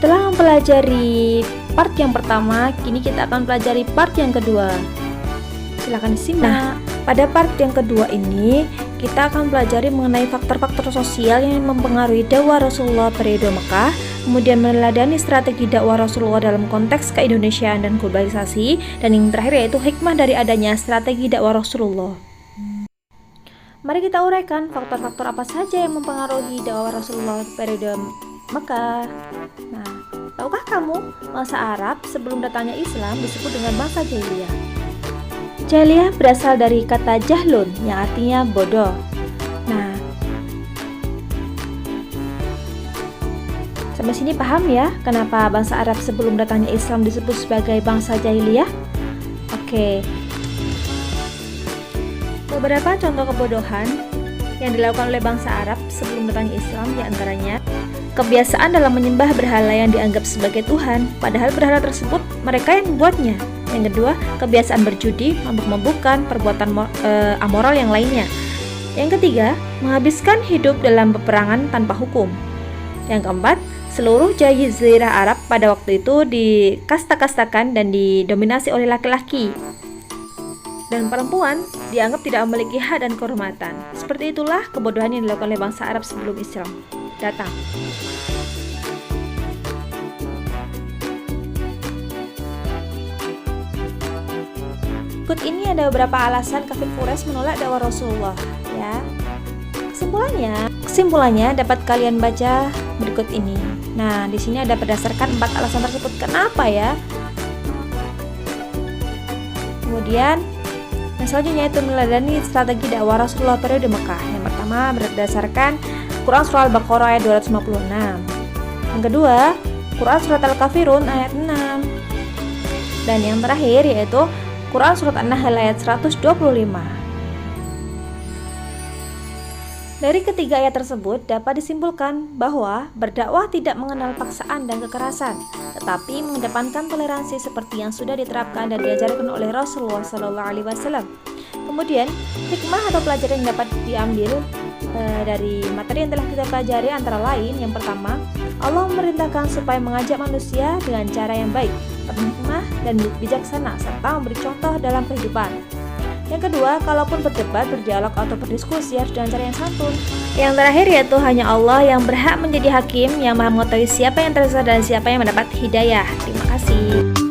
Setelah mempelajari part yang pertama, kini kita akan pelajari part yang kedua. Silahkan disimak. Nah, pada part yang kedua ini kita akan pelajari mengenai faktor-faktor sosial yang mempengaruhi dakwah Rasulullah periode Mekah, kemudian meneladani strategi dakwah Rasulullah dalam konteks keindonesiaan dan globalisasi, dan yang terakhir yaitu hikmah dari adanya strategi dakwah Rasulullah. Mari kita uraikan faktor-faktor apa saja yang mempengaruhi dakwah Rasulullah periode Mekah. Nah, tahukah kamu bangsa Arab sebelum datangnya Islam disebut dengan bangsa jahiliyah? Jahiliyah berasal dari kata jahlun yang artinya bodoh. Nah, sampai sini paham ya kenapa bangsa Arab sebelum datangnya Islam disebut sebagai bangsa jahiliyah? Oke. Beberapa contoh kebodohan yang dilakukan oleh bangsa Arab sebelum datangnya Islam diantaranya kebiasaan dalam menyembah berhala yang dianggap sebagai Tuhan, padahal berhala tersebut mereka yang membuatnya. Yang kedua, kebiasaan berjudi, mabuk-mabukan, perbuatan amoral yang lainnya. Yang ketiga, menghabiskan hidup dalam peperangan tanpa hukum. Yang keempat, seluruh jazirah Arab pada waktu itu dikasta-kastakan dan didominasi oleh laki-laki, dan perempuan dianggap tidak memiliki hak dan kehormatan. Seperti itulah kebodohan yang dilakukan oleh bangsa Arab sebelum Islam datang. Berikut ini ada beberapa alasan kafir Quraisy menolak dakwah Rasulullah ya. Kesimpulannya dapat kalian baca berikut ini. Nah, di sini ada berdasarkan 4 alasan tersebut. Kenapa ya? Kemudian yang selanjutnya itu meneladani strategi dakwah Rasulullah periode Mekah. Yang pertama berdasarkan Quran Surah Al-Baqarah ayat 256. Yang kedua, Quran Surat Al-Kafirun ayat 6. Dan yang terakhir yaitu Quran Surat An-Nahl ayat 125. Dari ketiga ayat tersebut dapat disimpulkan bahwa berdakwah tidak mengenal paksaan dan kekerasan, tetapi mengedepankan toleransi seperti yang sudah diterapkan dan diajarkan oleh Rasulullah SAW. Kemudian, hikmah atau pelajaran yang dapat diambil dari materi yang telah kita pelajari antara lain, yang pertama, Allah memerintahkan supaya mengajak manusia dengan cara yang baik, penuh hikmah dan bijaksana, serta memberi contoh dalam kehidupan. Yang kedua, kalaupun berdebat, berdialog atau berdiskusi harus dengan cara yang santun. Yang terakhir yaitu hanya Allah yang berhak menjadi hakim yang maha mengetahui siapa yang tersesat dan siapa yang mendapat hidayah. Terima kasih.